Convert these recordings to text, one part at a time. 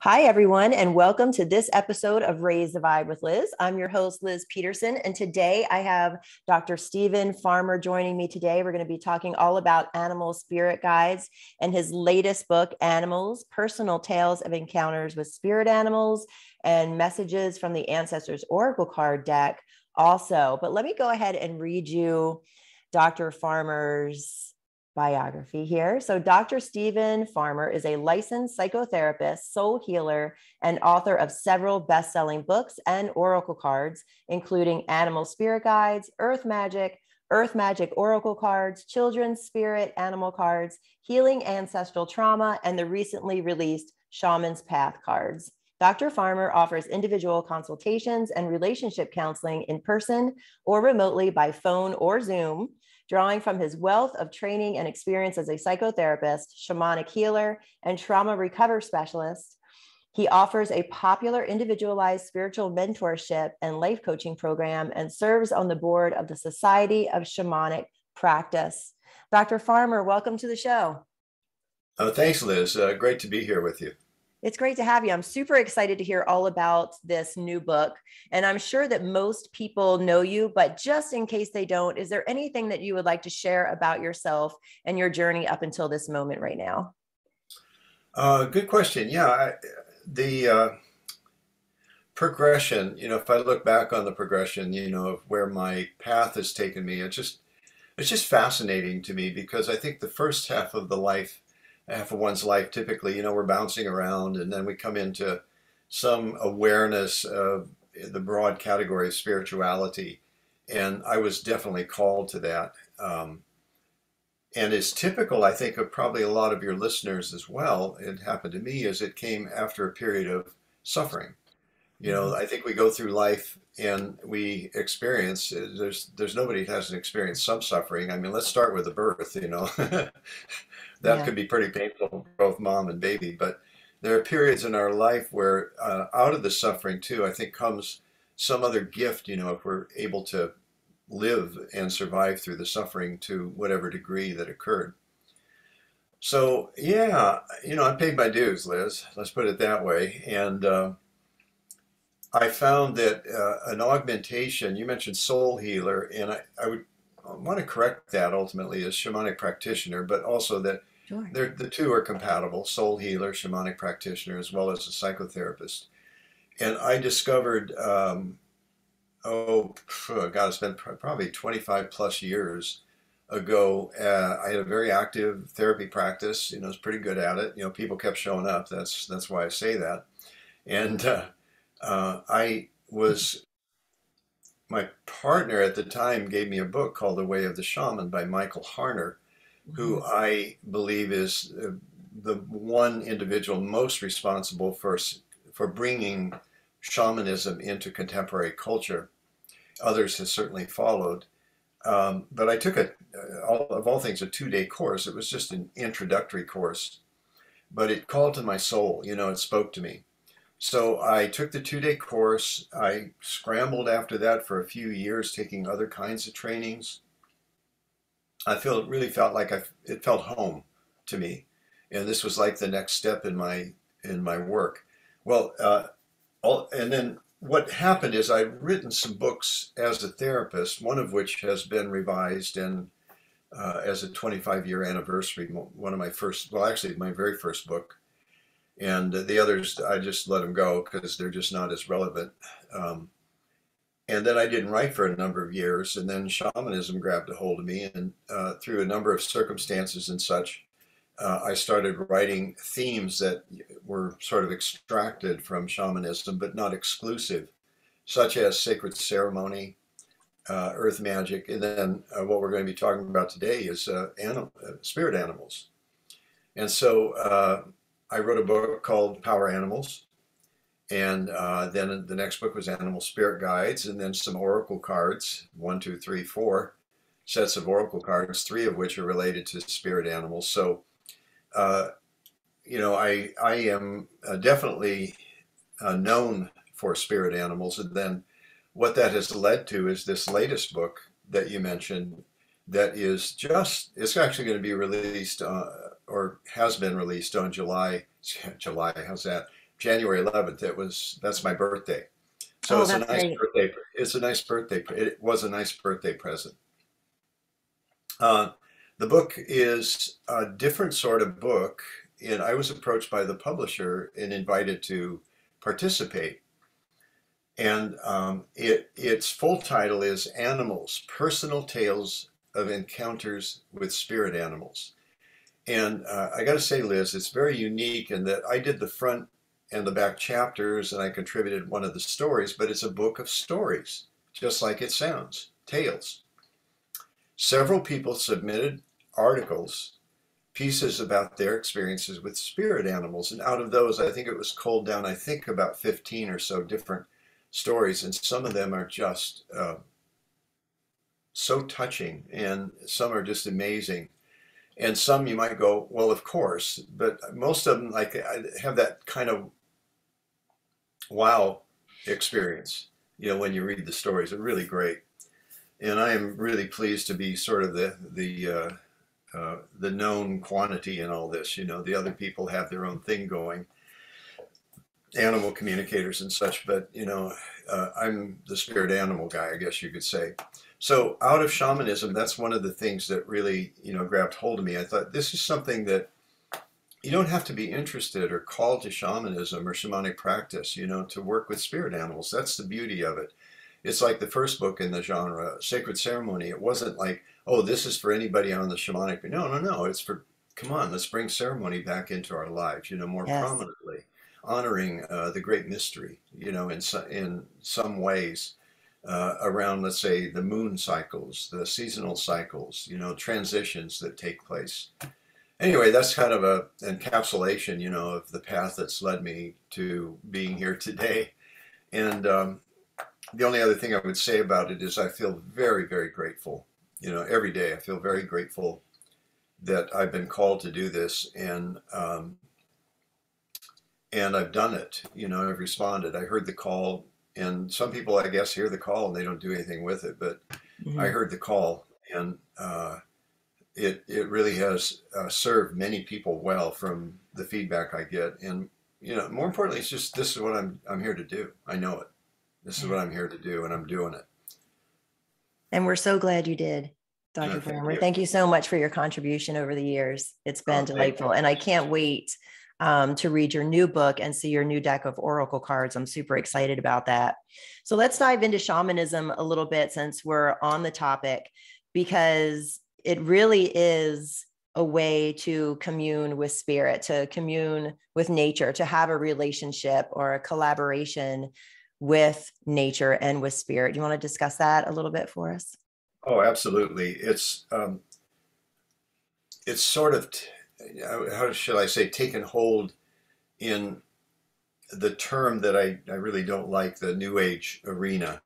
Hi, everyone, and welcome to this episode of Raise the Vibe with Liz. I'm your host, Liz Peterson, and today I have Dr. Stephen Farmer joining me today. We're going to be talking all about animal spirit guides and his latest book, Animals, Personal Tales of Encounters with Spirit Animals and Messages from the Ancestors Oracle Card deck also. But let me go ahead and read you Dr. Farmer's biography here. So Dr. Stephen Farmer is a licensed psychotherapist, soul healer, and author of several best-selling books and oracle cards, including Animal Spirit Guides, Earth Magic Oracle Cards, Children's Spirit Animal Cards, Healing Ancestral Trauma, and the recently released Shaman's Path cards. Dr. Farmer offers individual consultations and relationship counseling in person or remotely by phone or Zoom, drawing from his wealth of training and experience as a psychotherapist, shamanic healer, and trauma recovery specialist. He offers a popular individualized spiritual mentorship and life coaching program and serves on the board of the Society of Shamanic Practice. Dr. Farmer, welcome to the show. Thanks, Liz. Great to be here with you. It's great to have you. I'm super excited to hear all about this new book. And I'm sure that most people know you, but just in case they don't, is there anything that you would like to share about yourself and your journey up until this moment right now? Good question. Yeah, the progression, if I look back on the progression, of where my path has taken me, it's just fascinating to me because I think the first half of one's life, typically, we're bouncing around and then we come into some awareness of the broad category of spirituality. And I was definitely called to that. And it's typical, I think, of probably a lot of your listeners as well. It happened to me as it came after a period of suffering. I think we go through life and we experience, there's nobody that hasn't experienced some suffering. I mean, let's start with the birth. That Yeah. could be pretty painful for both mom and baby. But there are periods in our life where out of the suffering too, I think comes some other gift, if we're able to live and survive through the suffering to whatever degree that occurred. So yeah, I paid my dues, Liz. Let's put it that way. And I found that an augmentation, you mentioned soul healer, and I would want to correct that ultimately as shamanic practitioner, but also that Sure. the two are compatible, soul healer, shamanic practitioner, as well as a psychotherapist. And I discovered, oh, God, it's been probably 25 plus years ago. I had a very active therapy practice, I was pretty good at it. People kept showing up. That's why I say that. And I was my partner at the time gave me a book called The Way of the Shaman by Michael Harner, who Mhm. I believe is the one individual most responsible for bringing shamanism into contemporary culture. Others have certainly followed. But I took of all things, a 2-day course. It was just an introductory course, but it called to my soul. It spoke to me. So I took the 2-day course. I scrambled after that for a few years, taking other kinds of trainings. Really felt like it felt home to me, and this was like the next step in my work. Well, and then what happened is I've written some books as a therapist, one of which has been revised and as a 25-year anniversary. One of my first, well, actually my very first book, and the others I just let them go because they're just not as relevant. Um, and then I didn't write for a number of years, and then shamanism grabbed a hold of me, and through a number of circumstances and such, I started writing themes that were sort of extracted from shamanism, but not exclusive, such as sacred ceremony, earth magic, and then what we're going to be talking about today is spirit animals. And so I wrote a book called Power Animals, and then the next book was Animal Spirit Guides, and then some oracle cards, one, two, three, four sets of oracle cards, three of which are related to spirit animals. So, uh, I am definitely known for spirit animals. And then what that has led to is this latest book that you mentioned that it's actually going to be released or has been released on July, how's that? January 11th. That's my birthday. So Oh, it's a that's nice great. birthday. It's a nice birthday. It was a nice birthday present. Uh, the book is a different sort of book, and I was approached by the publisher and invited to participate. And its full title is Animals: Personal Tales of Encounters with Spirit Animals. And I got to say, Liz, it's very unique in that I did the front and the back chapters, and I contributed one of the stories, but it's a book of stories, just like it sounds, tales. Several people submitted articles, pieces about their experiences with spirit animals. And out of those, I think it was culled down, I think about 15 or so different stories. And some of them are just so touching, and some are just amazing. And some you might go, well, of course, but most of them, like, I have that kind of wow experience, when you read the stories. They're really great. And I am really pleased to be sort of the known quantity in all this. The other people have their own thing going, animal communicators and such, but I'm the spirit animal guy, I guess you could say. So out of shamanism, that's one of the things that really, grabbed hold of me. I thought this is something that you don't have to be interested or called to shamanism or shamanic practice, to work with spirit animals. That's the beauty of it. It's like the first book in the genre, Sacred Ceremony. It wasn't like, oh, this is for anybody on the shamanic. No, no, no. It's for, come on, let's bring ceremony back into our lives, more Yes. prominently, honoring the great mystery, in some ways, around, let's say, the moon cycles, the seasonal cycles, transitions that take place. Anyway, that's kind of a encapsulation, of the path that's led me to being here today. And the only other thing I would say about it is I feel very, very grateful. Every day I feel very grateful that I've been called to do this, and I've done it. I've responded. I heard the call, and some people, I guess, hear the call and they don't do anything with it. But I Hmm. heard the call, and it really has served many people well from the feedback I get. And more importantly, it's just, this is what I'm here to do. I know it. This is Yeah. what I'm here to do, and I'm doing it. And we're so glad you did, Dr. Thank Farmer. you. Thank you so much for your contribution over the years. It's been Oh, thank you. delightful. And I can't wait to read your new book and see your new deck of oracle cards. I'm super excited about that. So let's dive into shamanism a little bit since we're on the topic, because it really is a way to commune with spirit, to commune with nature, to have a relationship or a collaboration with nature and with spirit. Do you want to discuss that a little bit for us? Oh, absolutely. It's sort of, how should I say, taken hold in the term that I really don't like, the New Age arena,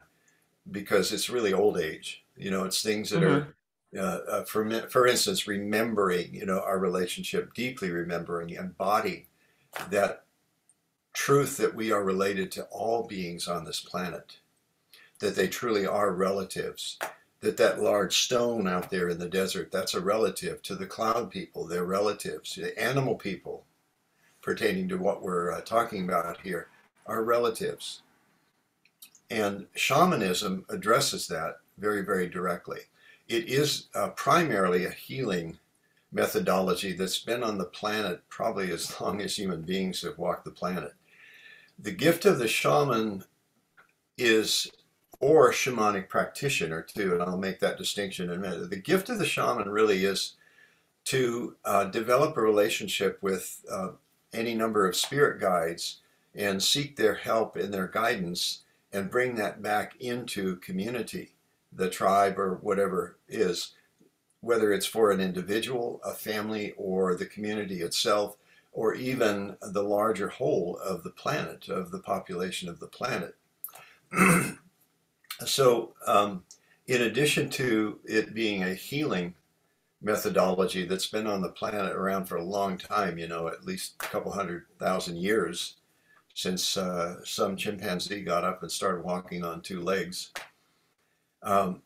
because it's really old age. It's things that are, Hmm. for instance, remembering, our relationship, deeply remembering, embodying that truth that we are related to all beings on this planet, that they truly are relatives, that large stone out there in the desert, that's a relative to the cloud people, they're relatives, the animal people pertaining to what we're talking about here are relatives. And shamanism addresses that very, very directly. It is primarily a healing methodology that's been on the planet probably as long as human beings have walked the planet. The gift of the shaman is, or shamanic practitioner too, and I'll make that distinction in a minute. The gift of the shaman really is to develop a relationship with any number of spirit guides and seek their help and their guidance and bring that back into community, the tribe or whatever is, whether it's for an individual, a family, or the community itself, or even the larger whole of the planet, of the population of the planet. So, in addition to it being a healing methodology that's been on the planet around for a long time, at least a couple 100,000 years since some chimpanzee got up and started walking on two legs. Um,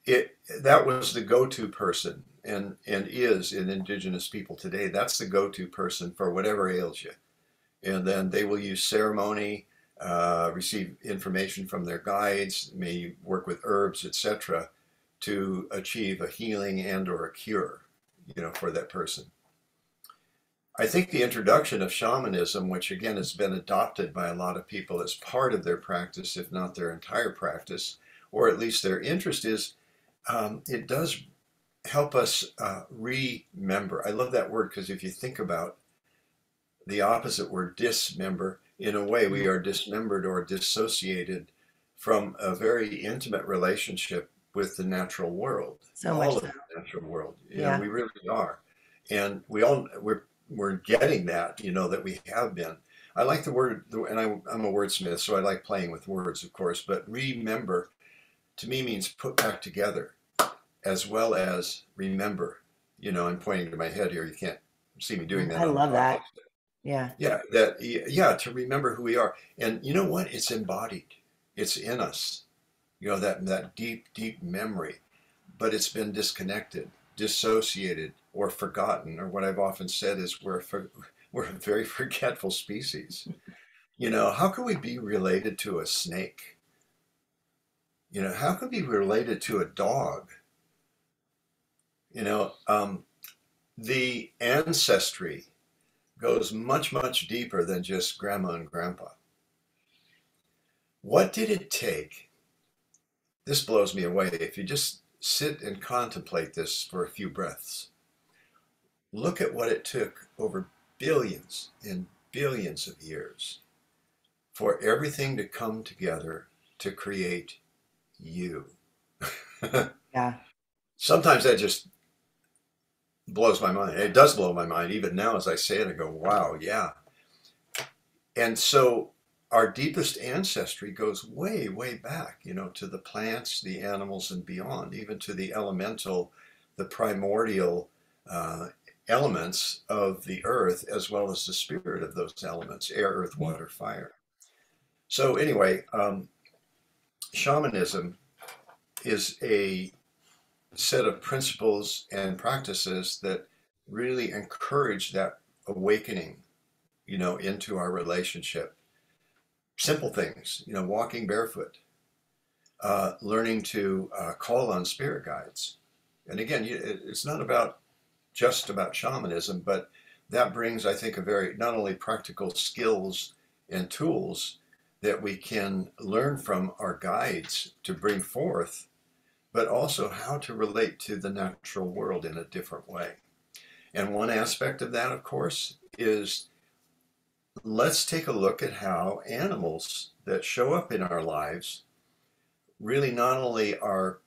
that was the go-to person, and is in indigenous people today. That's the go-to person for whatever ails you. And then they will use ceremony, receive information from their guides, may work with herbs, etc., to achieve a healing and or a cure, for that person. I think the introduction of shamanism, which again has been adopted by a lot of people as part of their practice, if not their entire practice, or at least their interest is, it does help us remember. I love that word because if you think about the opposite word, dismember, in a way we are dismembered or dissociated from a very intimate relationship with the natural world, So much all of so. the natural world. Yeah. We really are. And we're getting that, that we have been. I like the word, and I'm a wordsmith, so I like playing with words, of course, but remember to me means put back together as well as remember. I'm pointing to my head here. You can't see me doing that I on the love podcast. that. Yeah. Yeah, to remember who we are. And you know what? It's embodied. It's in us. That deep, deep memory, but it's been disconnected, dissociated, or forgotten. Or what I've often said is we're a very forgetful species. How can we be related to a snake? How can we be related to a dog? The ancestry goes much, much deeper than just grandma and grandpa. What did it take? This blows me away. If you just sit and contemplate this for a few breaths, look at what it took over billions and billions of years for everything to come together to create you. Yeah. Sometimes that just blows my mind. It does blow my mind. Even now, as I say it, I go, wow, yeah. And so our deepest ancestry goes way, way back, to the plants, the animals, and beyond, even to the elemental, the primordial elements of the earth, as well as the spirit of those elements, air, earth, water, fire. So anyway, shamanism is a set of principles and practices that really encourage that awakening, into our relationship. Simple things, walking barefoot, learning to call on spirit guides. And again, it's not just about shamanism, but that brings, I think, a very not only practical skills and tools that we can learn from our guides to bring forth, but also how to relate to the natural world in a different way. And one aspect of that, of course, is let's take a look at how animals that show up in our lives really not only are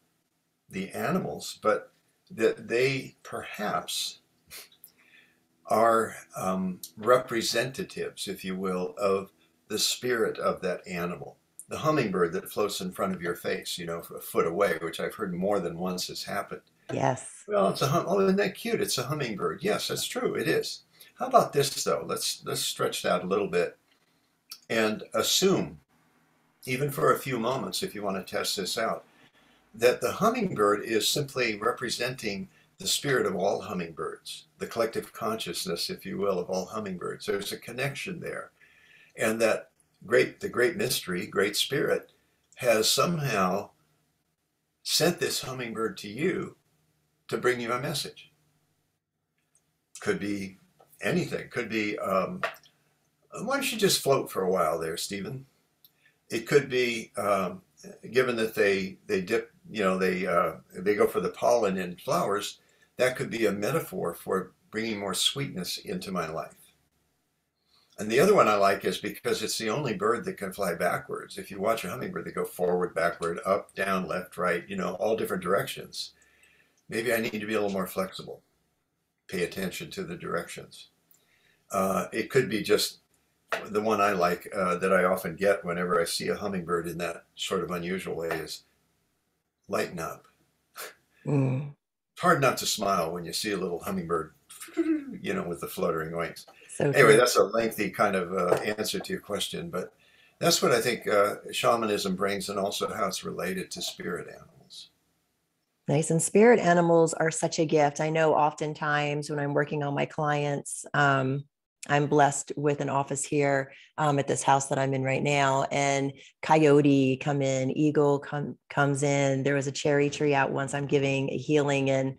the animals, but that they perhaps are representatives, if you will, of the spirit of that animal. The hummingbird that floats in front of your face, a foot away, which I've heard more than once has happened. Yes. Well, oh, isn't that cute? It's a hummingbird. Yes, that's true. It is. How about this though? Let's stretch that a little bit and assume, even for a few moments, if you want to test this out, that the hummingbird is simply representing the spirit of all hummingbirds, the collective consciousness, if you will, of all hummingbirds. There's a connection there. And that the great mystery, great spirit, has somehow sent this hummingbird to you to bring you a message. Could be anything. Could be, why don't you just float for a while there, Stephen? It could be, given that they dip, they go for the pollen in flowers, that could be a metaphor for bringing more sweetness into my life. And the other one I like is because it's the only bird that can fly backwards. If you watch a hummingbird, they go forward, backward, up, down, left, right, all different directions. Maybe I need to be a little more flexible. Pay attention to the directions. It could be just the one I like that I often get whenever I see a hummingbird in that sort of unusual way is lighten up. Mm. It's hard not to smile when you see a little hummingbird, with the fluttering wings. So Anyway, true. that's a lengthy kind of answer to your question, but that's what I think shamanism brings, and also how it's related to spirit animals. Nice. And spirit animals are such a gift. I know oftentimes when I'm working on my clients, I'm blessed with an office here at this house that I'm in right now, and coyote come in, eagle comes in. There was a cherry tree out once. I'm giving a healing, and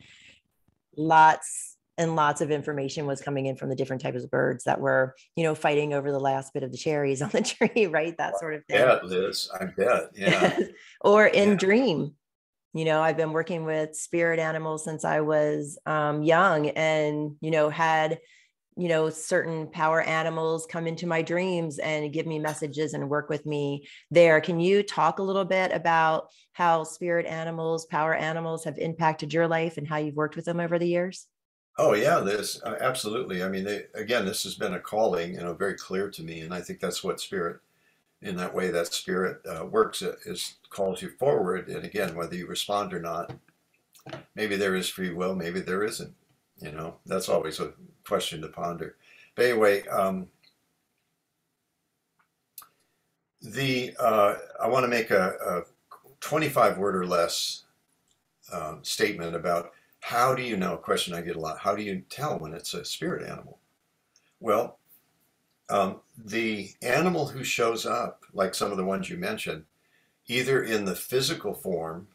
lots and lots of information was coming in from the different types of birds that were, fighting over the last bit of the cherries on the tree, right? That sort of thing. Yeah, Liz, I bet. Yeah. Or in Yeah. dream. I've been working with spirit animals since I was young, and, had, certain power animals come into my dreams and give me messages and work with me there. Can you talk a little bit about how spirit animals, power animals have impacted your life and how you've worked with them over the years? Oh yeah, Liz, absolutely. I mean, again, this has been a calling, very clear to me, and I think that's what spirit, in that way, that spirit works. Is calls you forward, and again, whether you respond or not, maybe there is free will, maybe there isn't. That's always a question to ponder. But anyway, I want to make a 25 word or less statement about how do you know, a question I get a lot, how do you tell when it's a spirit animal? Well, the animal who shows up, like some of the ones you mentioned, either in the physical form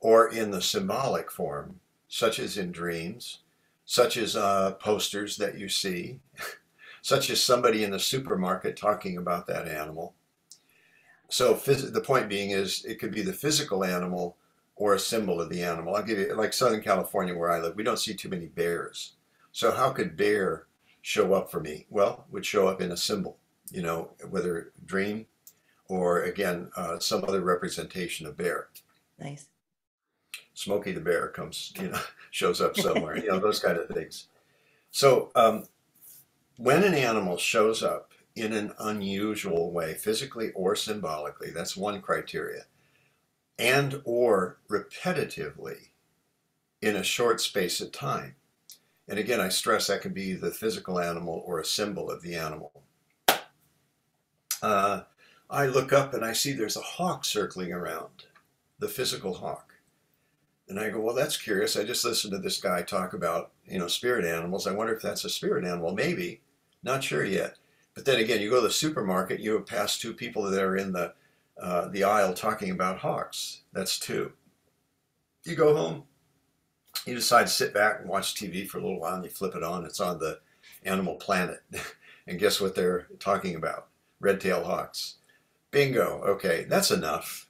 or in the symbolic form, such as in dreams, such as posters that you see, such as somebody in the supermarket talking about that animal. So the point being is it could be the physical animal or a symbol of the animal. I'll give you, like Southern California where I live, we don't see too many bears. So how could bear show up for me? Well, would show up in a symbol, whether dream or again, some other representation of bear. Nice. Smokey the Bear comes, shows up somewhere, those kind of things. So when an animal shows up in an unusual way, physically or symbolically, that's one criteria, and or repetitively in a short space of time. And again, I stress that could be the physical animal or a symbol of the animal. I look up and I see there's a hawk circling around, the physical hawk. And I go, well, that's curious. I just listened to this guy talk about, spirit animals. I wonder if that's a spirit animal. Maybe. Not sure yet. But then again, you go to the supermarket, you have passed two people that are in the aisle talking about hawks. That's two. You go home, you decide to sit back and watch TV for a little while, and you flip it on. It's on the Animal Planet. And guess what they're talking about? Red-tailed hawks. Bingo. Okay, that's enough.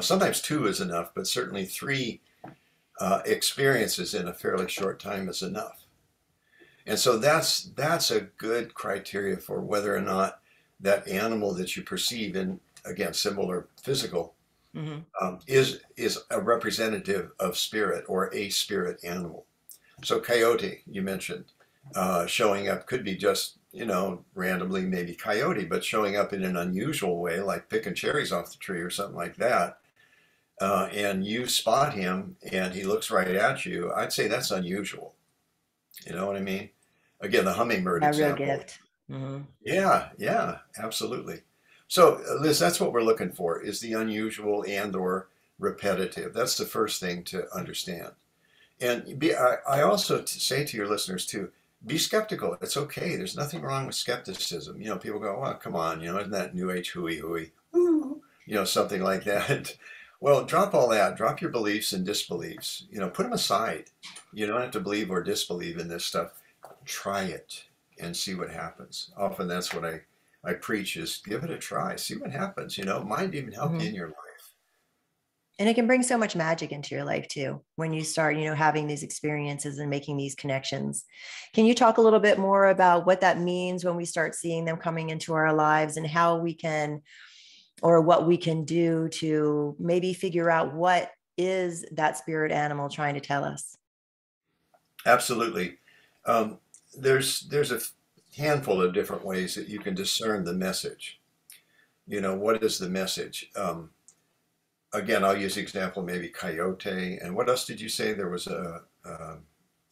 Sometimes two is enough, but certainly three experiences in a fairly short time is enough. And so that's a good criteria for whether or not that animal that you perceive in, again, symbol or physical, is a representative of spirit or a spirit animal. So coyote, you mentioned, showing up could be just, randomly maybe coyote, but showing up in an unusual way, like picking cherries off the tree or something like that. And you spot him and he looks right at you, I'd say that's unusual. You know what I mean? Again, the hummingbird A real example. gift. Mm-hmm. Yeah, absolutely. So, Liz, that's what we're looking for, is the unusual and or repetitive. That's the first thing to understand. And I also say to your listeners too, be skeptical. It's okay. There's nothing wrong with skepticism. People go, well, come on, isn't that new age hooey hooey? Something like that. Well, drop all that. Drop your beliefs and disbeliefs. Put them aside. You don't have to believe or disbelieve in this stuff. Try it and see what happens. Often that's what I preach, is give it a try. See what happens. Might even help you in your life. And it can bring so much magic into your life too, when you start, having these experiences and making these connections. Can you talk a little bit more about what that means when we start seeing them coming into our lives, and how we can, or what we can do to maybe figure out what is that spirit animal trying to tell us? Absolutely. There's a handful of different ways that you can discern the message. What is the message? Again, I'll use the example, maybe coyote. And what else did you say? There was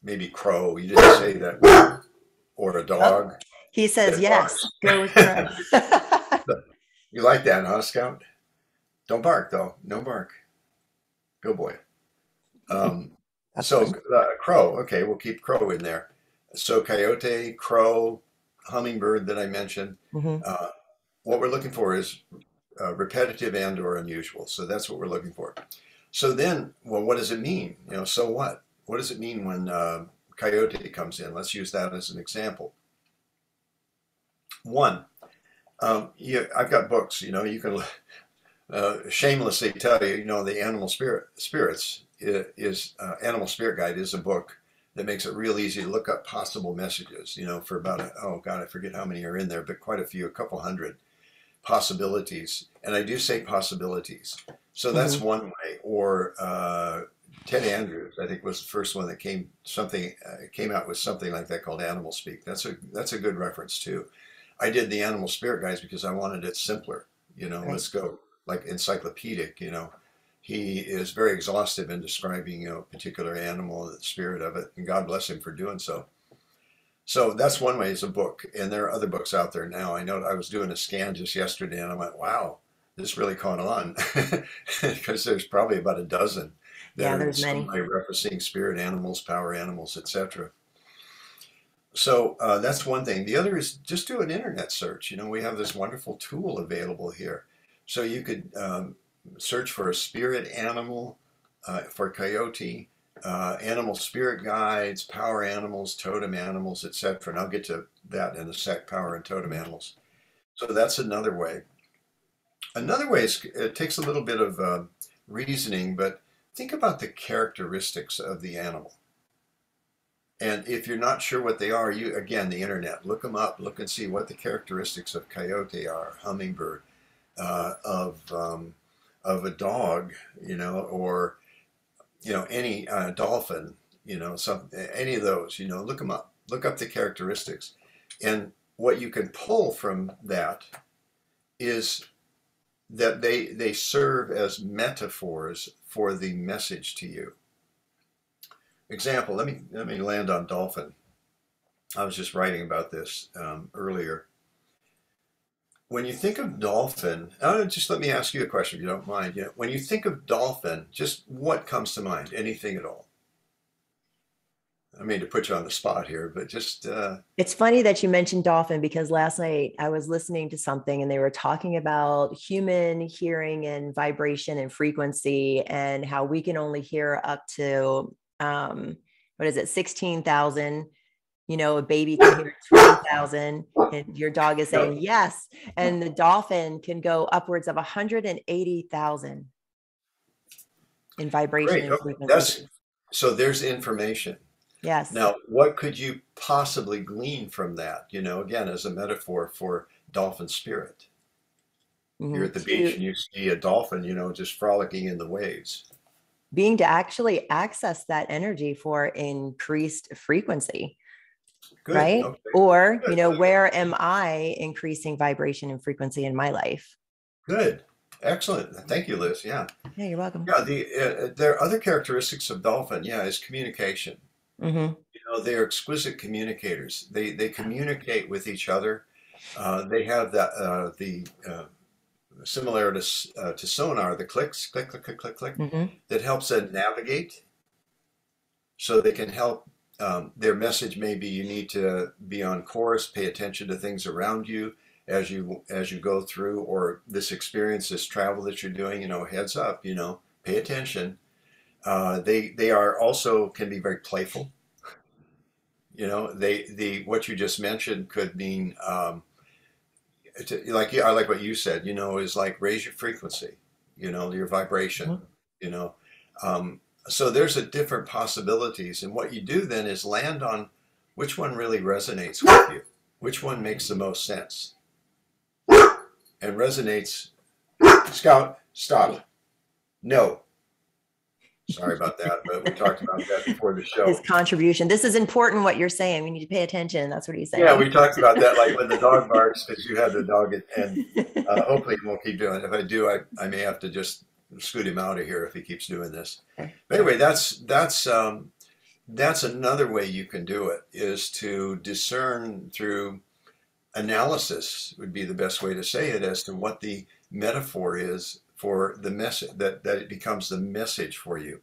maybe crow. You didn't say that. Or a dog. Oh, he says yes. Go with crow. You like that, huh, Scout? Don't bark, though. No bark. Go boy. So crow. Okay, we'll keep crow in there. So coyote, crow, hummingbird that I mentioned. Hmm. Uh, what we're looking for is repetitive and or unusual. So that's what we're looking for. So then, well, what does it mean? So what? What does it mean when coyote comes in? Let's use that as an example. One, I've got books. You can shamelessly tell you. The spirits is Animal Spirit Guide is a book that makes it real easy to look up possible messages. For about oh God, I forget how many are in there, but quite a few, a couple hundred possibilities. And I do say possibilities. So that's Hmm. one way. Or Ted Andrews, I think, was the first one that came out with something like that called Animal Speak. That's a good reference too. I did the Animal Spirit Guides because I wanted it simpler. Right. Let's go like encyclopedic. He is very exhaustive in describing a particular animal, the spirit of it, and God bless him for doing so. So that's one way is a book, and there are other books out there now. I know I was doing a scan just yesterday, and I went, "Wow, this really caught on," because there's probably about a dozen that Yeah, are in there's some many. way referencing spirit animals, power animals, etc. So that's one thing. The other is just do an internet search. We have this wonderful tool available here, so you could search for a spirit animal for coyote, animal spirit guides, power animals, totem animals, etc. And I'll get to that in a sec, power and totem animals. So that's another way. Another way is it takes a little bit of reasoning, but think about the characteristics of the animal. And if you're not sure what they are, you again the internet, look them up, look and see what the characteristics of coyote are, hummingbird, uh, of um, of a dog, or any dolphin, any of those, look them up, look up the characteristics, and what you can pull from that is that they serve as metaphors for the message to you. Example, let me land on dolphin. I was just writing about this earlier. When you think of dolphin, just let me ask you a question if you don't mind. When you think of dolphin, just what comes to mind? Anything at all? I mean to put you on the spot here, but just It's funny that you mentioned dolphin because last night I was listening to something and they were talking about human hearing and vibration and frequency and how we can only hear up to what is it, 16,000. A baby can hear 20,000 and your dog is no. saying yes. And the dolphin can go upwards of 180,000 in vibration Great. and Okay. frequency. That's so there's information. Yes. Now, what could you possibly glean from that? Again, as a metaphor for dolphin spirit. You're Mhm. at the beach To and you see a dolphin, just frolicking in the waves. being to actually access that energy for increased frequency, Good. right? Okay. Or, Good. where am I increasing vibration and frequency in my life? Good. Excellent. Thank you, Liz. Yeah. Yeah, you're welcome. Yeah. There are other characteristics of dolphin. Yeah, is communication. Hmm. They are exquisite communicators. They communicate with each other. They have the similar to sonar, the clicks, click, click, click, click, click, Hmm. that helps them navigate so they can help. Their message may be you need to be on course, pay attention to things around you as you go through, or this experience, this travel that you're doing. Heads up, pay attention. They are also can be very playful. The what you just mentioned could mean like I like what you said. Is like raise your frequency. Your vibration. Hmm. You know, um, so there's a different possibilities, and what you do then is land on which one really resonates with you, which one makes the most sense, and resonates. Scout, stop. No, sorry about that, but we talked about that before the His show. contribution. This is important what you're saying. We need to pay attention. That's what he's Yeah, saying. we talked about that, like when the dog barks, because you had the dog, and hopefully he won't keep doing it. If I do, I may have to just scoot him out of here if he keeps doing this. Okay, But sure. anyway, that's another way you can do it is to discern through analysis would be the best way to say it as to what the metaphor is for the message that it becomes the message for you.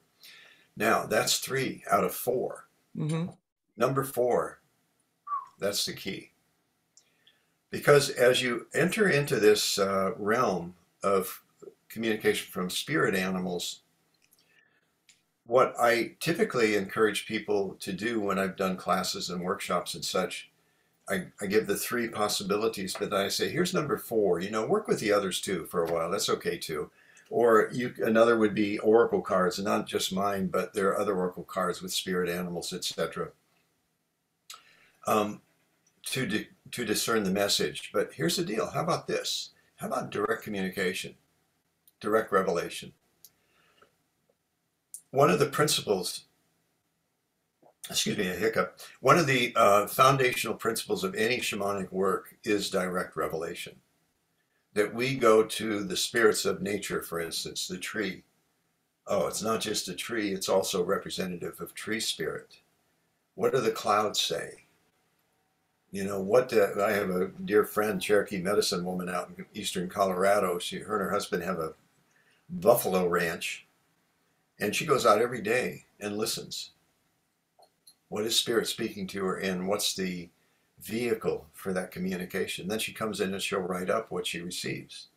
Now that's 3 out of 4. Hmm. Number 4. That's the key. Because as you enter into this realm of communication from spirit animals, what I typically encourage people to do when I've done classes and workshops and such, I give the three possibilities, but then I say, here's number four, work with the others too for a while. That's okay too. Or another would be oracle cards, and not just mine, but there are other oracle cards with spirit animals, etc. To discern the message. But here's the deal. How about this? How about direct communication, direct revelation? One of the principles, excuse me, a hiccup. One of the foundational principles of any shamanic work is direct revelation. That we go to the spirits of nature, for instance, the tree. Oh, it's not just a tree, it's also representative of tree spirit. What do the clouds say? I have a dear friend, Cherokee medicine woman out in eastern Colorado. Her and her husband have a buffalo ranch, and she goes out every day and listens. What is spirit speaking to her, and what's the vehicle for that communication? Then she comes in and she'll write up what she receives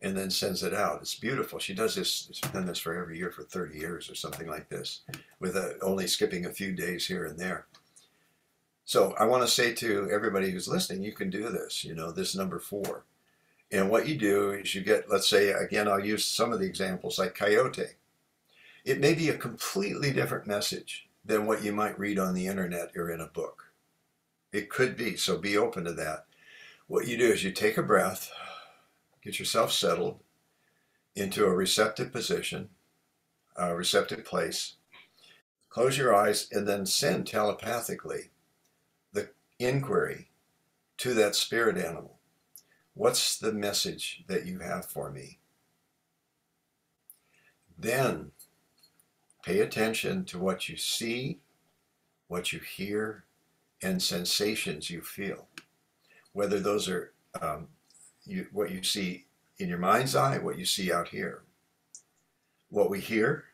and then sends it out. It's beautiful. She does this, she's done this for every year for 30 years or something like this, with only skipping a few days here and there. So I want to say to everybody who's listening, you can do this, this number four. And what you do is you get, let's say, again, I'll use some of the examples like coyote. It may be a completely different message than what you might read on the internet or in a book. It could be, so be open to that. What you do is you take a breath, get yourself settled into a receptive position, a receptive place, close your eyes, and then send telepathically the inquiry to that spirit animal. What's the message that you have for me? Then pay attention to what you see, what you hear, and sensations you feel. Whether those are what you see in your mind's eye, what you see out here. What we hear,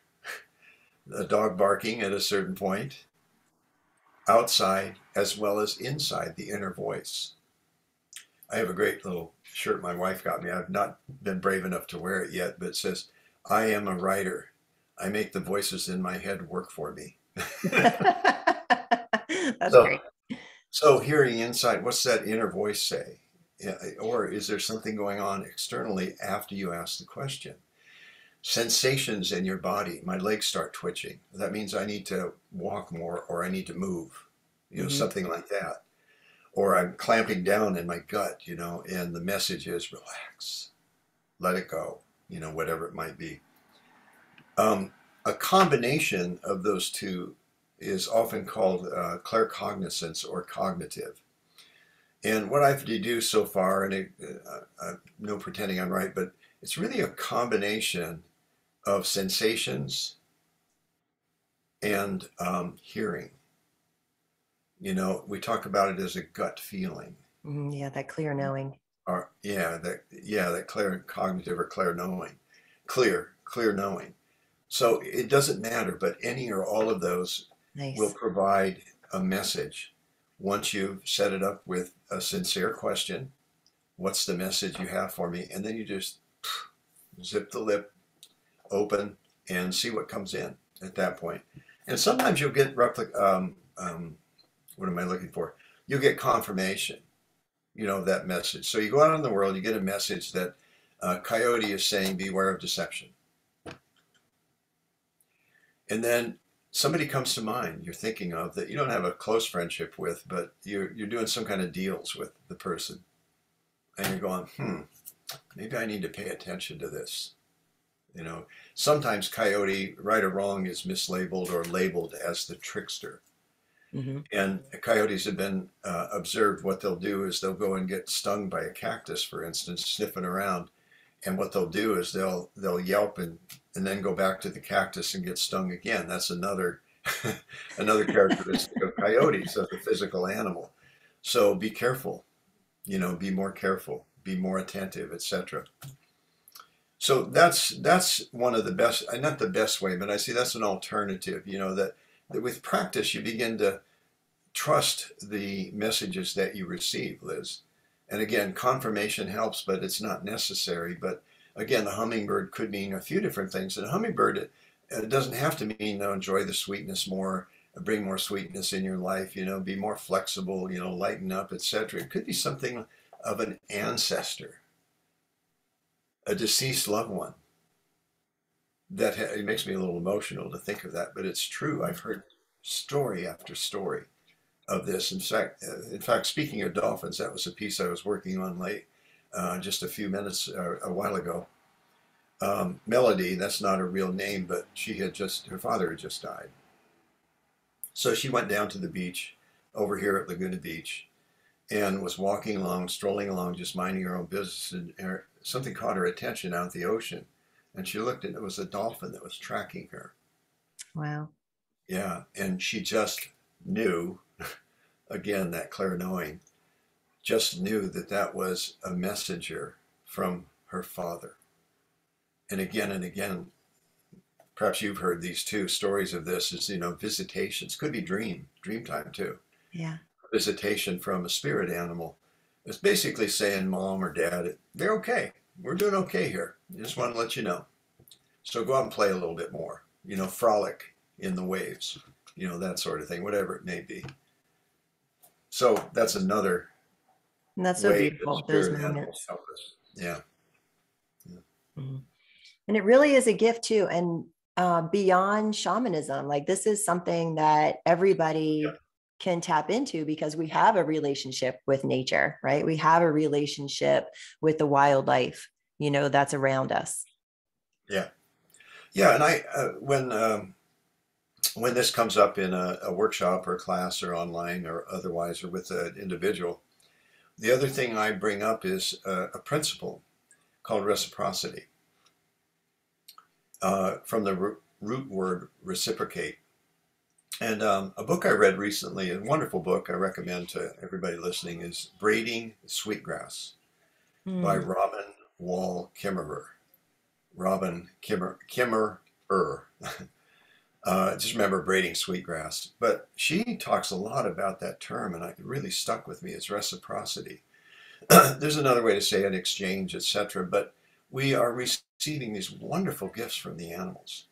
the dog barking at a certain point, outside as well as inside, the inner voice. I have a great little shirt my wife got me. I've not been brave enough to wear it yet, but it says, I am a writer. I make the voices in my head work for me. That's great. So hearing inside, what's that inner voice say? Or is there something going on externally after you ask the question? Sensations in your body. My legs start twitching. That means I need to walk more, or I need to move, something like that. Or I'm clamping down in my gut, and the message is relax, let it go, whatever it might be. A combination of those two is often called claircognizance or cognitive. And what I've deduced so far, and no pretending I'm right, but it's really a combination of sensations and hearing. We talk about it as a gut feeling. Yeah, that clear knowing. Or that clear cognitive or clear knowing. Clear knowing. So it doesn't matter, but any or all of those will provide a message. Once you've set it up with a sincere question, what's the message you have for me? And then you just zip the lip open and see what comes in at that point. And sometimes you'll get what am I looking for? You'll get confirmation, of that message. So you go out in the world, you get a message that Coyote is saying, beware of deception. And then somebody comes to mind you're thinking of that you don't have a close friendship with, but you're doing some kind of deals with the person. And you're going, maybe I need to pay attention to this. Sometimes Coyote, right or wrong, is mislabeled or labeled as the trickster. Mm-hmm. And coyotes have been observed. What they'll do is they'll go and get stung by a cactus, for instance, sniffing around. And what they'll do is they'll yelp and then go back to the cactus and get stung again. That's another characteristic of coyotes, of the physical animal. So be careful, be more careful, be more attentive, etc. So that's one of the best, not the best way, but I see that's an alternative, that with practice you begin to trust the messages that you receive, Liz. And again, confirmation helps, but it's not necessary. But again, the hummingbird could mean a few different things. And a hummingbird, it doesn't have to mean, enjoy the sweetness more, bring more sweetness in your life, be more flexible, lighten up, etc. It could be something of an ancestor, a deceased loved one. It makes me a little emotional to think of that, but it's true. I've heard story after story of this. In fact, speaking of dolphins, that was a piece I was working on just a few minutes a while ago. Melody, that's not her real name, but her father had just died. So she went down to the beach over here at Laguna Beach and was walking along, strolling along, just minding her own business. And something caught her attention out in the ocean. And she looked, and it was a dolphin that was tracking her. Wow. Yeah. And she just knew, again, that clairknowing, just knew that was a messenger from her father. And again, perhaps you've heard these two stories of this, is, visitations. Could be dream time too. Yeah. Visitation from a spirit animal. It's basically saying, Mom or Dad, they're okay. We're doing okay here. I just want to let you know. So go out and play a little bit more, frolic in the waves, that sort of thing, whatever it may be. So that's another And that's so way beautiful, that those spirit animals moments. help us. Yeah. Mhm. And it really is a gift too. And beyond shamanism, like this is something that everybody can tap into because we have a relationship with nature, right? We have a relationship with the wildlife, that's around us. Yeah. Yeah. And when this comes up in a workshop or a class or online or otherwise, or with an individual, the other thing I bring up is a principle called reciprocity, from the root word reciprocate. And a book I read recently, a wonderful book I recommend to everybody listening, is Braiding Sweetgrass by Robin Wall Kimmerer. Robin Kimmerer. Just remember braiding sweetgrass. But she talks a lot about that term, and it really stuck with me. It's reciprocity. There's another way to say it, exchange, etc. But we are receiving these wonderful gifts from the animals,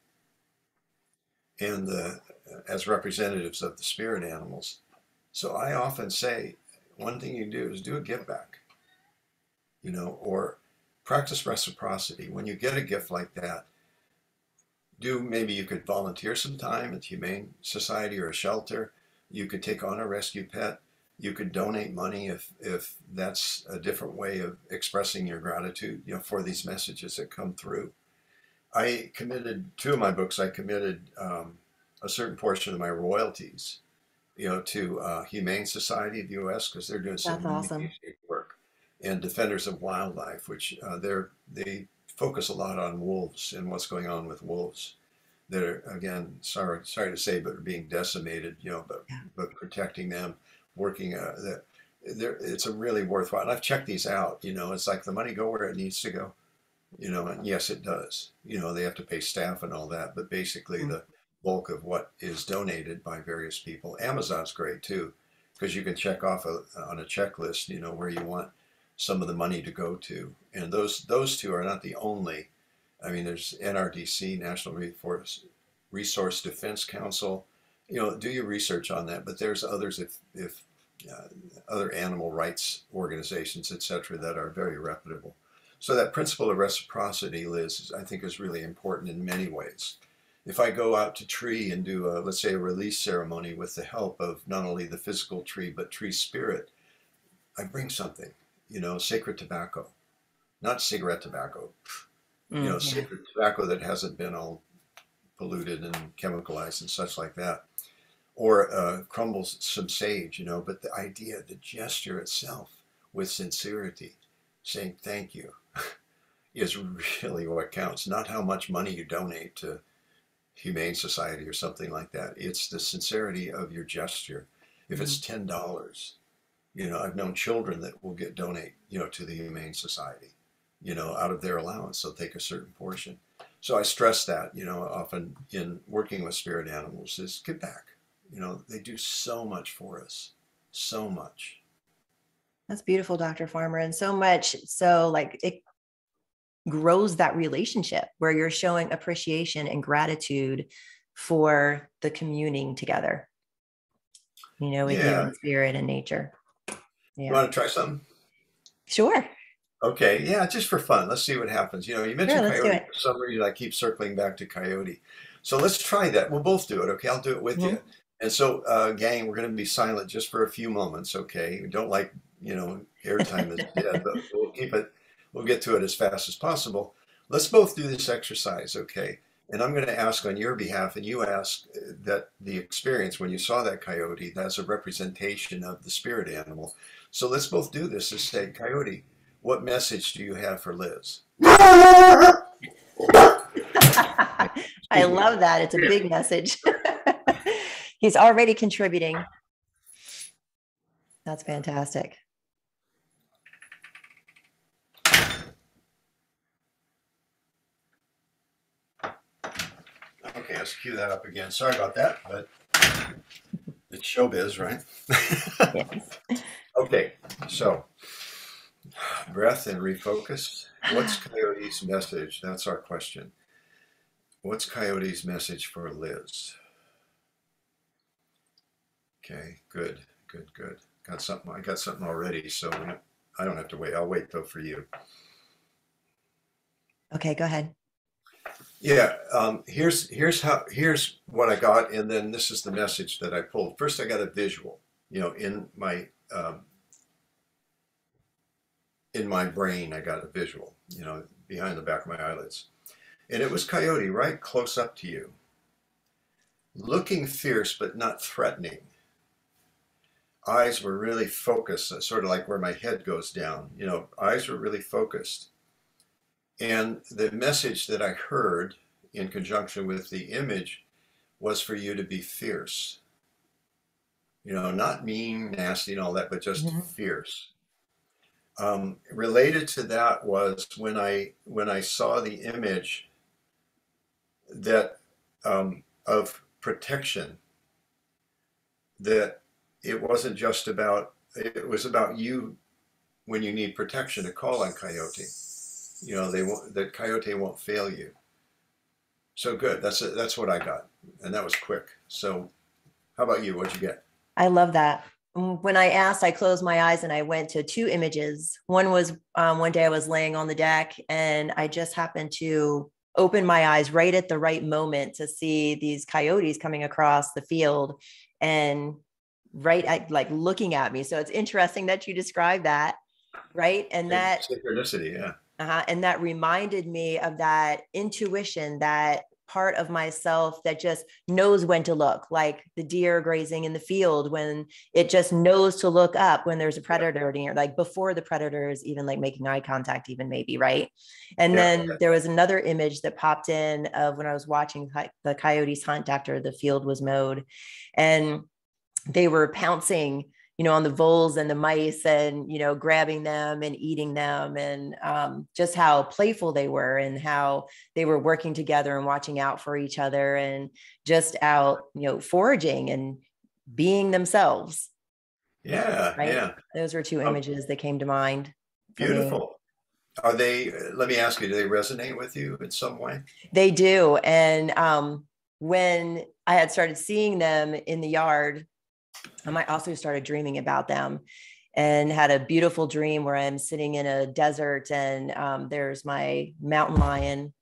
and as representatives of the spirit animals. So I often say, one thing you do is do a give back, or practice reciprocity. When you get a gift like that, maybe you could volunteer some time at the Humane Society or a shelter. You could take on a rescue pet. You could donate money if that's a different way of expressing your gratitude, for these messages that come through. I committed, two of my books, I committed a certain portion of my royalties, to Humane Society of the U.S. because they're doing some That's awesome. amazing work, and Defenders of Wildlife, which they focus a lot on wolves and what's going on with wolves. They're, again, sorry to say, but are being decimated, but protecting them, working. It's a really worthwhile. And I've checked these out. It's like the money go where it needs to go. And yes, it does. They have to pay staff and all that, but basically the bulk of what is donated by various people. Amazon's great too, because you can check off on a checklist, where you want some of the money to go to. And those two are not the only. I mean, there's NRDC, National Resource Defense Council. Do your research on that. But there's others, if other animal rights organizations, etc., that are very reputable. So that principle of reciprocity, Liz, I think is really important in many ways. If I go out to tree and do let's say a release ceremony with the help of not only the physical tree, but tree spirit, I bring something, sacred tobacco, not cigarette tobacco, sacred tobacco that hasn't been all polluted and chemicalized and such like that, or crumbles some sage, but the idea, the gesture itself with sincerity, saying thank you, is really what counts. Not how much money you donate to Humane Society or something like that. It's the sincerity of your gesture. If it's $10, I've known children that will donate, to the Humane Society, out of their allowance. They'll take a certain portion. So I stress that, often in working with spirit animals, is give back, they do so much for us, so much. That's beautiful, Dr. Farmer. And so much so, like, it grows that relationship where you're showing appreciation and gratitude for the communing together, with you Yeah. and spirit and nature. You Yeah. want to try something? Sure. Okay. Yeah, just for fun. Let's see what happens. You Sure. mentioned Let's do coyote. it. For some reason, I keep circling back to coyote. So let's try that. We'll both do it. Okay. I'll do it with you. Mhm. And so, gang, we're going to be silent just for a few moments. Okay. We don't like, airtime is dead, but we'll keep it, we'll get to it as fast as possible. Let's both do this exercise. Okay. And I'm going to ask on your behalf, and you ask that the experience when you saw that coyote, that's a representation of the spirit animal. So let's both do this and say, Coyote, what message do you have for Liz? I love that. It's a big message. He's already contributing. That's fantastic. Okay, let's cue that up again. Sorry about that, but it's showbiz, right? Yes. Okay, so breath and refocus. What's Coyote's message? That's our question. What's Coyote's message for Liz? Okay, good, good, good. Got something. I got something already, so I don't have to wait. I'll wait though for you. Okay, go ahead. Yeah, here's what I got, and then this is the message that I pulled. First, I got a visual, in my brain, I got a visual, behind the back of my eyelids, and it was Coyote right close up to you, looking fierce but not threatening. Eyes were really focused, sort of like where my head goes down. Eyes were really focused. And the message that I heard in conjunction with the image was for you to be fierce. Not mean, nasty, and all that, but just fierce. Related to that was when I saw the image that of protection, that it wasn't just about, it was about you when you need protection to call on Coyote. That Coyote won't fail you. So good. That's what I got, and that was quick. So, how about you? What'd you get? I love that. When I asked, I closed my eyes and I went to two images. One was one day I was laying on the deck and I just happened to open my eyes right at the right moment to see these coyotes coming across the field and right at, like, looking at me. So it's interesting that you describe that, right? And that Synchronicity, yeah. And that reminded me of that intuition, that part of myself that just knows when to look, like the deer grazing in the field, when it just knows to look up when there's a predator near, like before the predator is even like making eye contact, even maybe, right? And then there was another image that popped in of when I was watching the coyotes hunt after the field was mowed, and they were pouncing, on the voles and the mice and, grabbing them and eating them, and just how playful they were and how they were working together and watching out for each other and just out, foraging and being themselves. Yeah, Right. yeah. Those were two images that came to mind for me. Beautiful. Are they, let me ask you, do they resonate with you in some way? They do. And when I had started seeing them in the yard, I also started dreaming about them and had a beautiful dream where I'm sitting in a desert and there's my mountain lion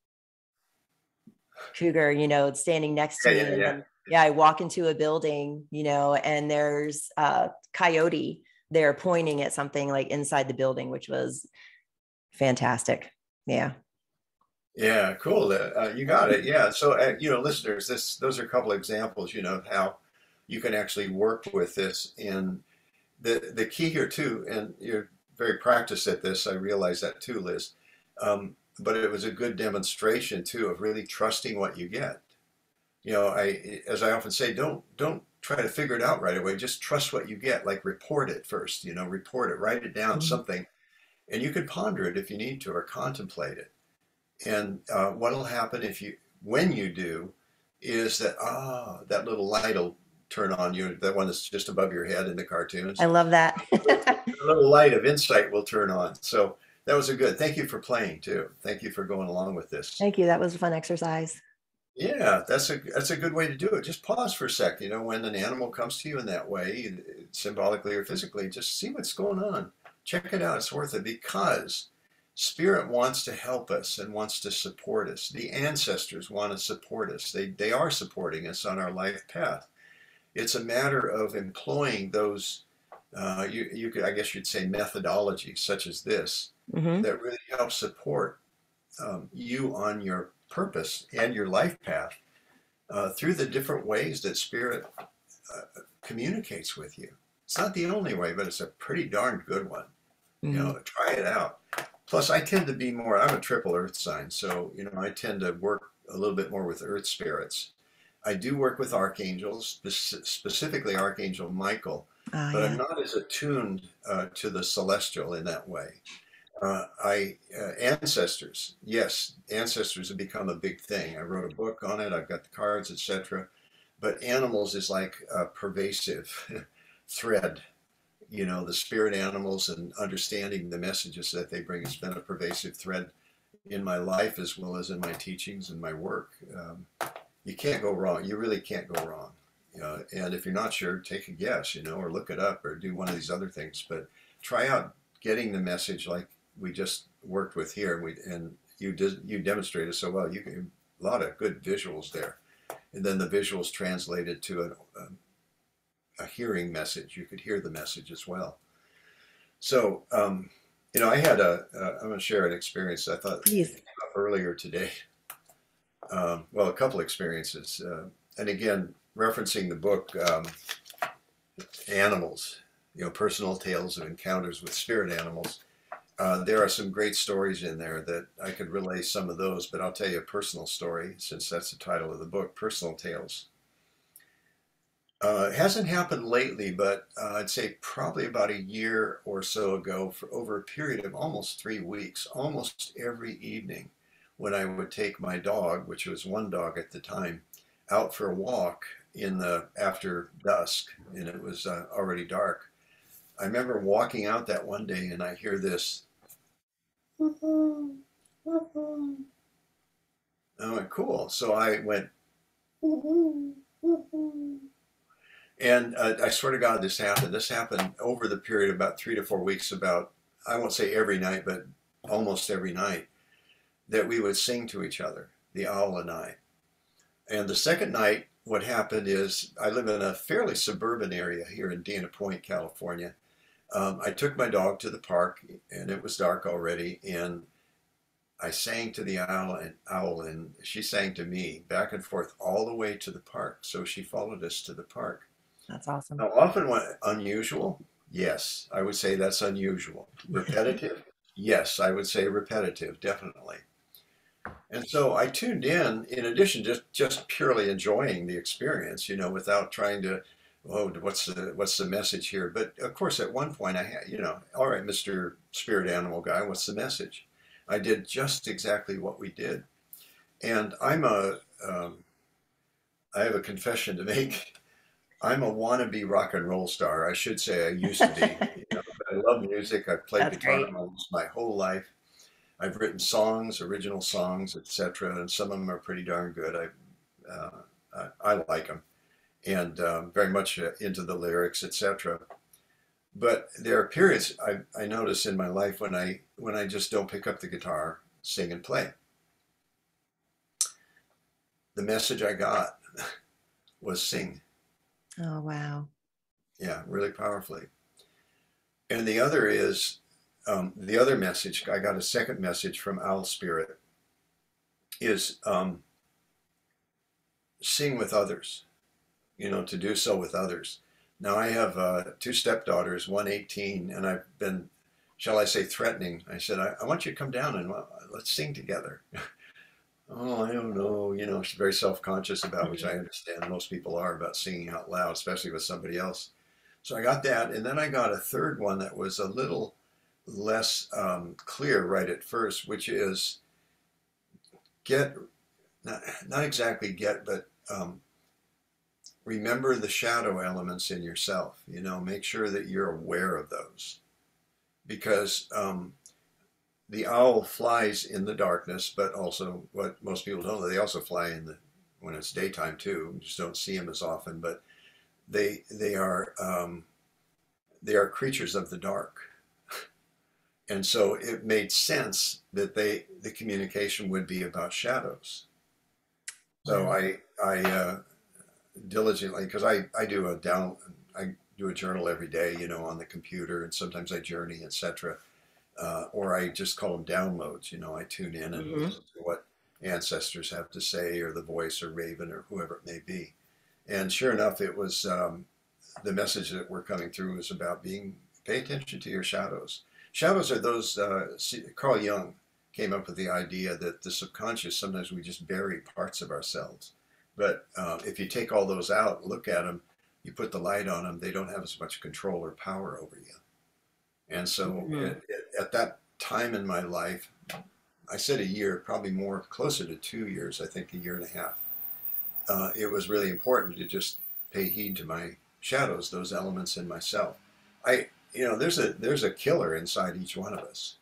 cougar, standing next to me. Yeah, And then, I walk into a building, and there's a coyote there pointing at something like inside the building, which was fantastic. Yeah. Yeah, cool. You got it. Yeah. So, listeners, those are a couple of examples, of how you can actually work with this. And the key here too, and you're very practiced at this. I realize that too, Liz. But it was a good demonstration too of really trusting what you get. As I often say, don't try to figure it out right away. Just trust what you get. Like report it first. Report it, write it down, something, and you can ponder it if you need to or contemplate it. And what'll happen when you do, is that that little light will turn on you, the one that's just above your head in the I cartoons. love that. A little light of insight will turn on. So that was a good. Thank you for playing too. Thank you for going along with this. Thank you. That was a fun exercise. Yeah, that's a good way to do it. Just pause for a sec. When an animal comes to you in that way, symbolically or physically, just see what's going on. Check it out. It's worth it because spirit wants to help us and wants to support us. The ancestors want to support us. They are supporting us on our life path. It's a matter of employing those you could, I guess you'd say, methodologies such as this Hmm. that really help support you on your purpose and your life path through the different ways that spirit communicates with you. It's not the only way, but it's a pretty darn good one. Hmm. Try it out. Plus, I tend to be more, I'm a triple earth sign, so, I tend to work a little bit more with earth spirits. I do work with archangels, specifically Archangel Michael, but I'm Yeah. not as attuned to the celestial in that way. Ancestors, yes, ancestors have become a big thing. I wrote a book on it. I've got the cards, etc. But animals is like a pervasive thread. The spirit animals and understanding the messages that they bring has been a pervasive thread in my life as well as in my teachings and my work. You can't go wrong. You really can't go wrong. And if you're not sure, take a guess, or look it up or do one of these other things. But try out getting the message like we just worked with here. And you demonstrated so well. You can a lot of good visuals there, and then the visuals translated to a hearing message. You could hear the message as well. So I had I'm going to share an experience I thought Please. came up earlier today. Well, a couple experiences, and again, referencing the book Animals, personal tales of encounters with spirit animals. There are some great stories in there that I could relay some of those, but I'll tell you a personal story since that's the title of the book, Personal Tales. It hasn't happened lately, but I'd say probably about a year or so ago, for over a period of almost 3 weeks, almost every evening, when I would take my dog, which was one dog at the time, out for a walk after dusk, and it was already dark. I remember walking out that one day, and I hear this. I went, cool. So I went, and I swear to God, this happened. This happened over the period of about 3 to 4 weeks. About, I won't say every night, but almost every night, that we would sing to each other, the owl and I. And the second night, what happened is I live in a fairly suburban area here in Dana Point, California. I took my dog to the park, and it was dark already, and I sang to the owl, and she sang to me back and forth all the way to the park. So she followed us to the park. That's awesome. Now, often unusual, yes, I would say that's unusual. Repetitive, yes, I would say repetitive, definitely. And so I tuned in addition to just purely enjoying the experience, without trying to, oh, what's the message here? But of course, at one point I had, all right, Mr. Spirit Animal Guy, what's the message? I did just exactly what we did. And I have a confession to make. I'm a wannabe rock and roll star. I should say I used to be. But I love music. I've played That's guitar great. almost my whole life. I've written songs, original songs, etc., and some of them are pretty darn good. I like them, and very much into the lyrics, etc. But there are periods I notice in my life when I just don't pick up the guitar, sing and play. The message I got was sing. Oh, wow. Yeah, really powerfully. And the other is the other message. I got a second message from Owl Spirit is sing with others, to do so with others. Now I have two stepdaughters, one 18, and I've been, shall I say, threatening. I said, I want you to come down and let's sing together. Oh, I don't know. She's very self-conscious about, which I Mhm. understand most people are about singing out loud, especially with somebody else. So I got that, and then I got a third one that was a little less clear right at first, which is get, not exactly get, but remember the shadow elements in yourself. Make sure that you're aware of those, because the owl flies in the darkness, but also what most people don't know, they also fly when it's daytime too. You just don't see them as often, but they are creatures of the dark, and so it made sense that the communication would be about shadows. So I diligently, because I do a journal every day, on the computer, and sometimes I journey, etc. Or I just call them downloads. I tune in and Mm-hmm. listen to what ancestors have to say, or the voice, or Raven, or whoever it may be. And sure enough, it was the message that we're coming through is about pay attention to your shadows. Shadows are those. Carl Jung came up with the idea that the subconscious, sometimes we just bury parts of ourselves, but if you take all those out, look at them, you put the light on them, they don't have as much control or power over you. And so Mm-hmm. at that time in my life, I said a year, probably more, closer to 2 years, I think a year and a half. It was really important to just pay heed to my shadows, those elements in myself. There's a killer inside each one of us.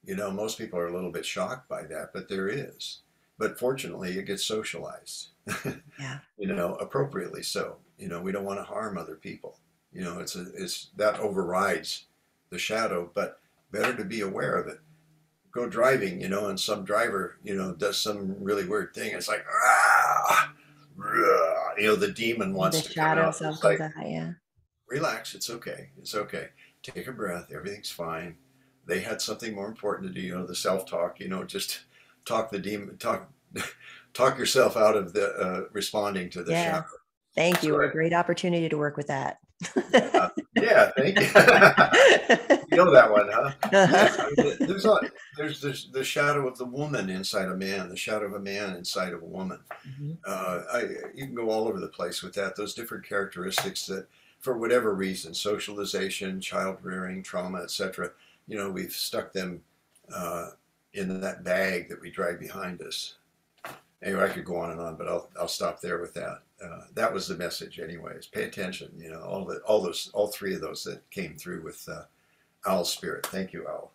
Most people are a little bit shocked by that, but there is. But fortunately, it gets socialized, Yeah. appropriately so. We don't want to harm other people. It's that overrides the shadow, but better to be aware of it. Go driving, and some driver, does some really weird thing. It's like, ah, rah, the demon The wants to come shadow out. self It's comes like, out. Yeah. relax. It's okay. It's okay. Take a breath. Everything's fine. They had something more important to do. The self-talk. Just talk the demon. Talk yourself out of the responding to the shadow. Yes. Thank So you. What a great opportunity to work with that. yeah, yeah. Thank you. You know that one, huh? Yes. I mean, there's the shadow of the woman inside a man, the shadow of a man inside of a woman. Mhm. You can go all over the place with that. Those different characteristics that, for whatever reason, socialization, child rearing, trauma, etc. We've stuck them in that bag that we drag behind us. Anyway, I could go on and on, but I'll stop there with that. That was the message, anyways. Pay attention. All three of those that came through with Owl Spirit. Thank you, Owl.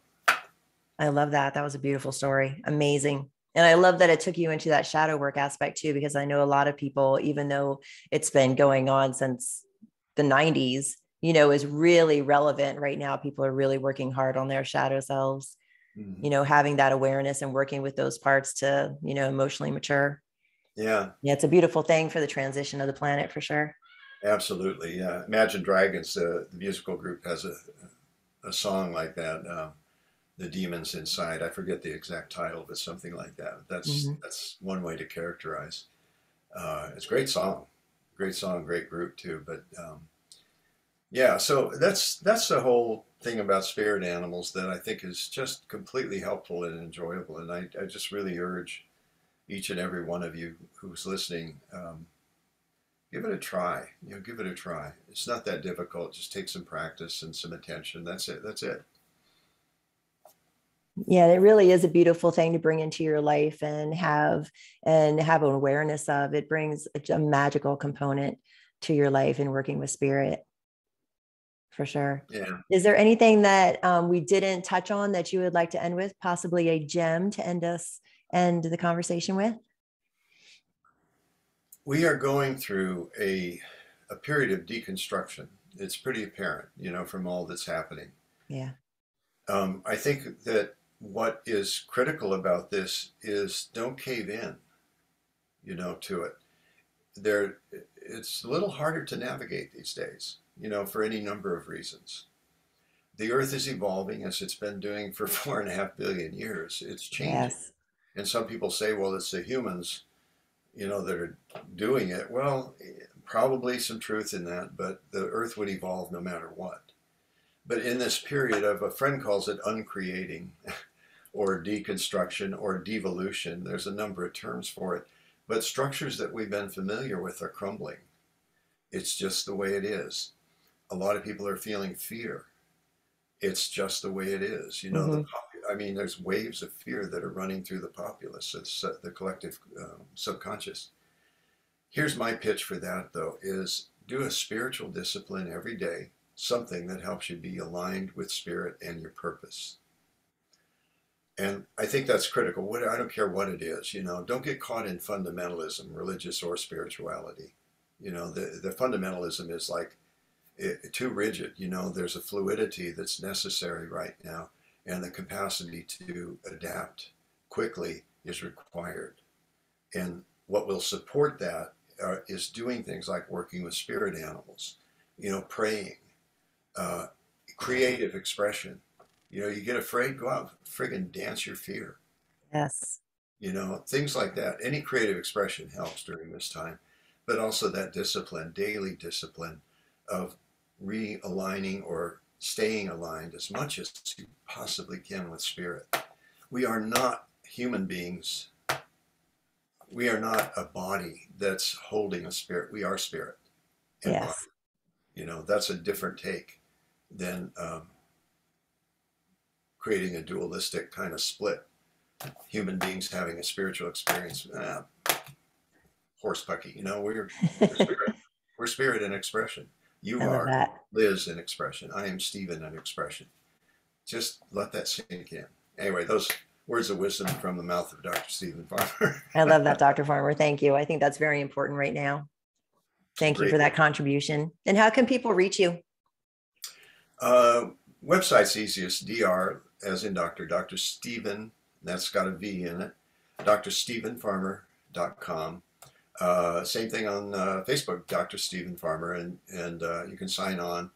I love that. That was a beautiful story. Amazing. And I love that it took you into that shadow work aspect too, because I know a lot of people, even though it's been going on since the 90s, is really relevant right now. People are really working hard on their shadow selves, Mm-hmm. having that awareness and working with those parts to, emotionally mature. Yeah, Yeah, it's a beautiful thing for the transition of the planet for sure. absolutely. Yeah, Imagine Dragons, the musical group, has a song like that. The Demons Inside. I forget the exact title, but something like that. Mm-hmm. That's one way to characterize. It's a great song, great group too. But yeah, so that's the whole thing about spirit animals that I think is just completely helpful and enjoyable. And I just really urge each and every one of you who's listening, give it a try. Give it a try. It's not that difficult. Just take some practice and some attention. That's it. That's it. Yeah, it really is a beautiful thing to bring into your life and have an awareness of. It brings a magical component to your life in working with spirit, for sure. Yeah. Is there anything that we didn't touch on that you would like to end with? Possibly a gem to end the conversation with? We are going through a period of deconstruction. It's pretty apparent, from all that's happening. Yeah. I think that what is critical about this is don't cave in, to it. It's a little harder to navigate these days, for any number of reasons. The Earth is evolving as it's been doing for 4.5 billion years. It's changing. Yes. And some people say, well, it's the humans, that are doing it. Well, probably some truth in that, but the Earth would evolve no matter what. But in this period of, a friend calls it uncreating or deconstruction or devolution, there's a number of terms for it. But structures that we've been familiar with are crumbling. It's just the way it is. A lot of people are feeling fear. It's just the way it is. Mm-hmm. There's waves of fear that are running through the populace. It's the collective subconscious. Here's my pitch for that, though, is do a spiritual discipline every day, something that helps you be aligned with spirit and your purpose. And I think that's critical. I don't care what it is, don't get caught in fundamentalism, religious or spirituality. The fundamentalism is like too rigid. There's a fluidity that's necessary right now, and the capacity to adapt quickly is required. And what will support that is doing things like working with spirit animals, praying, creative expression. You get afraid, go out, friggin' dance your fear. Yes. Things like that. Any creative expression helps during this time, but also that discipline, daily discipline of realigning or staying aligned as much as you possibly can with spirit. We are not human beings. We are not a body that's holding a spirit. We are spirit and Yes. body. That's a different take than creating a dualistic kind of split. Human beings having a spiritual experience. Horse pucky. We're spirit. We're spirit in expression. You I love are that. Liz in expression. I am Stephen in expression. Just let that sink in. Anyway, those words of wisdom from the mouth of Dr. Stephen Farmer. I love that, Dr. Farmer. Thank you. I think that's very important right now. Thank you for that contribution. And how can people reach you? Website's easiest, DR, as in Dr. Stephen, that's got a V in it, drstephenfarmer.com. Same thing on Facebook, Dr. Stephen Farmer, and you can sign on.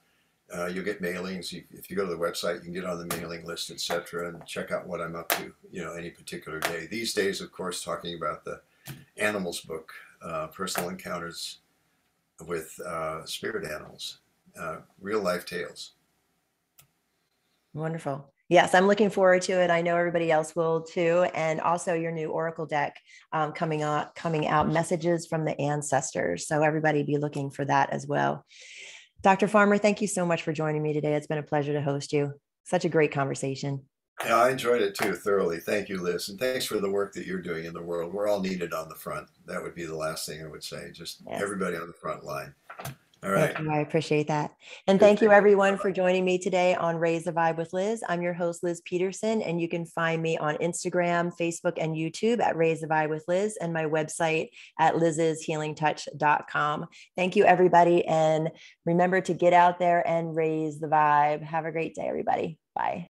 You'll get mailings. If you go to the website, you can get on the mailing list, etc., and check out what I'm up to, any particular day. These days, of course, talking about the animals book, Personal Encounters with Spirit Animals, real life tales. Wonderful. Yes, I'm looking forward to it. I know everybody else will too. And also your new Oracle deck coming out, Messages from the Ancestors. So everybody be looking for that as well. Dr. Farmer, thank you so much for joining me today. It's been a pleasure to host you. Such a great conversation. Yeah, I enjoyed it too, thoroughly. Thank you, Liz. And thanks for the work that you're doing in the world. We're all needed on the front. That would be the last thing I would say. Just everybody on the front line. All right. Thank you. I appreciate that. And thank you everyone for joining me today on Raise the Vibe with Liz. I'm your host, Liz Peterson, and you can find me on Instagram, Facebook, and YouTube at Raise the Vibe with Liz, and my website at lizshealingtouch.com. Thank you, everybody. And remember to get out there and raise the vibe. Have a great day, everybody. Bye.